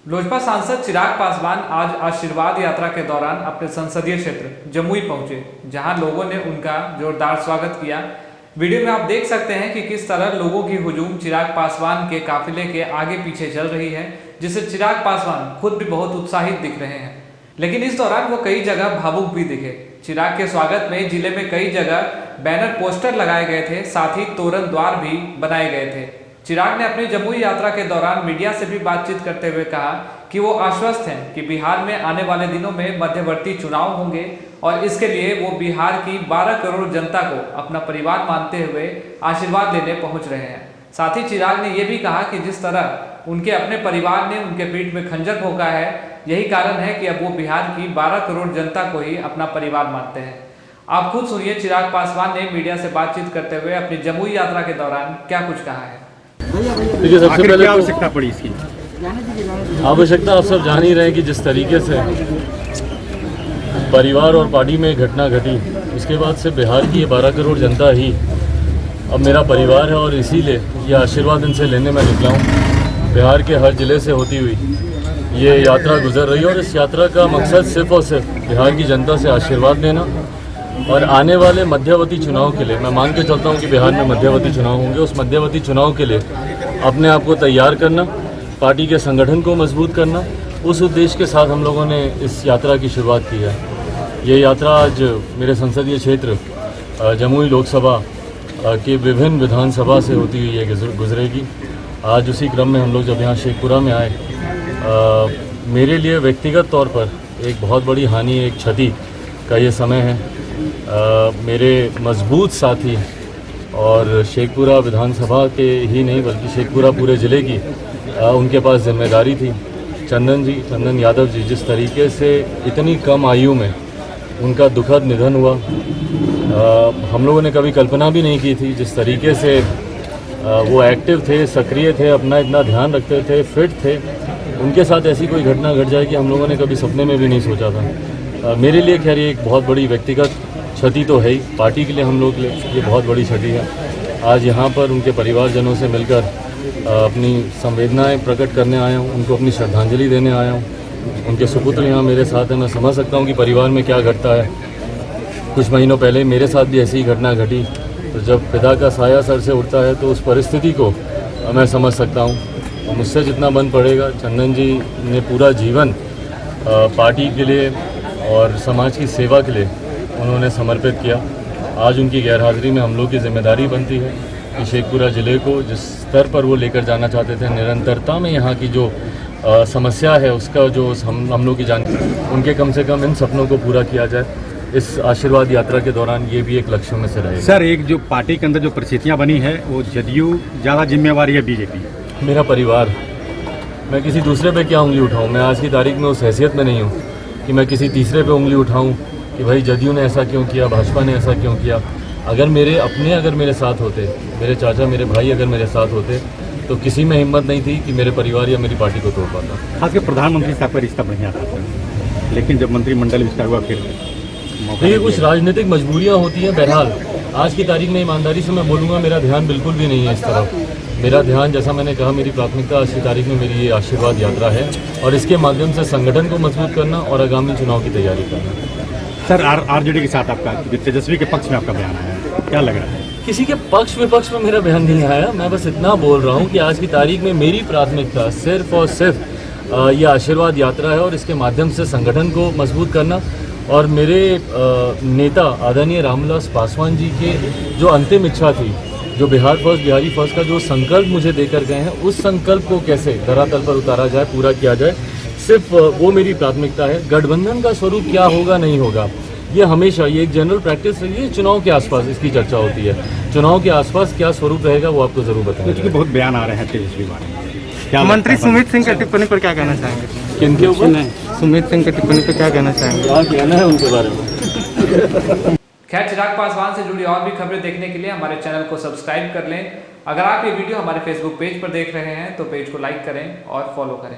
लोजपा सांसद चिराग पासवान आज आशीर्वाद यात्रा के दौरान अपने संसदीय क्षेत्र जमुई पहुंचे, जहां लोगों ने उनका जोरदार स्वागत किया। वीडियो में आप देख सकते हैं कि किस तरह लोगों की हुजूम चिराग पासवान के काफिले के आगे पीछे चल रही है, जिससे चिराग पासवान खुद भी बहुत उत्साहित दिख रहे हैं। लेकिन इस दौरान वो कई जगह भावुक भी दिखे। चिराग के स्वागत में जिले में कई जगह बैनर पोस्टर लगाए गए थे, साथ ही तोरण द्वार भी बनाए गए थे। चिराग ने अपनी जमुई यात्रा के दौरान मीडिया से भी बातचीत करते हुए कहा कि वो आश्वस्त हैं कि बिहार में आने वाले दिनों में मध्यवर्ती चुनाव होंगे और इसके लिए वो बिहार की 12 करोड़ जनता को अपना परिवार मानते हुए आशीर्वाद लेने पहुंच रहे हैं। साथ ही चिराग ने ये भी कहा कि जिस तरह उनके अपने परिवार ने उनके पीठ में खंजर भोंका है, यही कारण है कि अब वो बिहार की 12 करोड़ जनता को ही अपना परिवार मानते हैं। आप खुद सुनिए चिराग पासवान ने मीडिया से बातचीत करते हुए अपनी जमुई यात्रा के दौरान क्या कुछ कहा है। देखिए, सबसे पहले तो आवश्यकता पड़ी इसकी आवश्यकता आप सब जान ही रहे हैं कि जिस तरीके से परिवार और पार्टी में घटना घटी, उसके बाद से बिहार की ये 12 करोड़ जनता ही अब मेरा परिवार है और इसीलिए ये आशीर्वाद इनसे लेने में निकला हूँ। बिहार के हर ज़िले से होती हुई ये यात्रा गुजर रही है और इस यात्रा का मकसद सिर्फ और सिर्फ बिहार की जनता से आशीर्वाद लेना और आने वाले मध्यवर्ती चुनाव के लिए, मैं मान के चलता हूँ कि बिहार में मध्यवर्ती चुनाव होंगे, उस मध्यवर्ती चुनाव के लिए अपने आप को तैयार करना, पार्टी के संगठन को मजबूत करना, उस उद्देश्य के साथ हम लोगों ने इस यात्रा की शुरुआत की है। ये यात्रा आज मेरे संसदीय क्षेत्र जमुई लोकसभा के विभिन्न विधानसभा से होती हुई ये गुजरेगी। आज उसी क्रम में हम लोग जब यहाँ शेखपुरा में आए, मेरे लिए व्यक्तिगत तौर पर एक बहुत बड़ी हानि, एक क्षति का ये समय है। मेरे मजबूत साथी और शेखपुरा विधानसभा के ही नहीं बल्कि शेखपुरा पूरे ज़िले की उनके पास जिम्मेदारी थी। चंदन यादव जी, जिस तरीके से इतनी कम आयु में उनका दुखद निधन हुआ, हम लोगों ने कभी कल्पना भी नहीं की थी। जिस तरीके से वो एक्टिव थे, सक्रिय थे, अपना इतना ध्यान रखते थे, फिट थे, उनके साथ ऐसी कोई घटना घट जाए कि हम लोगों ने कभी सपने में भी नहीं सोचा था। मेरे लिए खैर ये एक बहुत बड़ी व्यक्तिगत क्षति तो है ही, पार्टी के लिए हम लोग के लिए ये बहुत बड़ी क्षति है। आज यहाँ पर उनके परिवारजनों से मिलकर अपनी संवेदनाएं प्रकट करने आया हूँ, उनको अपनी श्रद्धांजलि देने आया हूँ। उनके सुपुत्र यहाँ मेरे साथ हैं। मैं समझ सकता हूँ कि परिवार में क्या घटता है। कुछ महीनों पहले मेरे साथ भी ऐसी ही घटना घटी, तो जब पिता का साया सर से उठता है तो उस परिस्थिति को मैं समझ सकता हूँ। मुझसे जितना बन पड़ेगा, चंदन जी ने पूरा जीवन पार्टी के लिए और समाज की सेवा के लिए उन्होंने समर्पित किया। आज उनकी गैरहाजिरी में हम लोग की जिम्मेदारी बनती है कि शेखपुरा ज़िले को जिस स्तर पर वो लेकर जाना चाहते थे, निरंतरता में यहाँ की जो समस्या है उसका जो हम लोग की जानकारी, उनके कम से कम इन सपनों को पूरा किया जाए। इस आशीर्वाद यात्रा के दौरान ये भी एक लक्ष्यों में से रहेगा। सर, एक जो पार्टी के अंदर जो परिस्थितियाँ बनी है, वो जदयू ज़्यादा जिम्मेवारी है बीजेपी? मेरा परिवार, मैं किसी दूसरे पे क्या उंगली उठाऊँ। मैं आज की तारीख में उस हैसियत में नहीं हूँ कि मैं किसी तीसरे पे उंगली उठाऊँ कि भाई जदयू ने ऐसा क्यों किया, भाजपा ने ऐसा क्यों किया। अगर मेरे साथ होते, मेरे चाचा, मेरे भाई अगर मेरे साथ होते, तो किसी में हिम्मत नहीं थी कि मेरे परिवार या मेरी पार्टी को तोड़ पाता। खासकर प्रधानमंत्री साहब का रिश्ता बढ़िया था, लेकिन जब मंत्रिमंडल विस्तार हुआ फिर ये कुछ राजनीतिक मजबूरियाँ होती हैं। बहरहाल आज की तारीख में ईमानदारी से मैं बोलूँगा, मेरा ध्यान बिल्कुल भी नहीं है इस तरफ। मेरा ध्यान, जैसा मैंने कहा, मेरी प्राथमिकता आज की तारीख में मेरी ये आशीर्वाद यात्रा है और इसके माध्यम से संगठन को मजबूत करना और आगामी चुनाव की तैयारी करना। सर, आरजेडी के साथ आपका, तेजस्वी के पक्ष में आपका बयान आया, क्या लग रहा है? किसी के पक्ष विपक्ष में मेरा बयान नहीं आया। मैं बस इतना बोल रहा हूँ कि आज की तारीख में मेरी प्राथमिकता सिर्फ और सिर्फ ये आशीर्वाद यात्रा है और इसके माध्यम से संगठन को मजबूत करना और मेरे नेता आदरणीय रामविलास पासवान जी के जो अंतिम इच्छा थी, जो बिहार फर्स्ट, बिहारी फर्स्ट का जो संकल्प मुझे देकर गए हैं, उस संकल्प को कैसे धरातल पर उतारा जाए, पूरा किया जाए, सिर्फ वो मेरी प्राथमिकता है। गठबंधन का स्वरूप क्या होगा, नहीं होगा, ये हमेशा ये एक जनरल प्रैक्टिस रही है। चुनाव के आसपास इसकी चर्चा होती है। चुनाव के आसपास क्या स्वरूप रहेगा वो आपको जरूर बताएंगे। क्योंकि बहुत बयान आ रहे हैं तेजस्वी बारे में, क्या मंत्री सुमित सिंह की टिप्पणी पर क्या कहना चाहेंगे? किनके ऊपर? सुमित सिंह की टिप्पणी पर क्या कहना चाहेंगे? क्या कहना है उनके बारे में? खैर, चिराग पासवान से जुड़ी और भी खबरें देखने के लिए हमारे चैनल को सब्सक्राइब कर लें। अगर आप ये वीडियो हमारे फेसबुक पेज पर देख रहे हैं तो पेज को लाइक करें और फॉलो करें।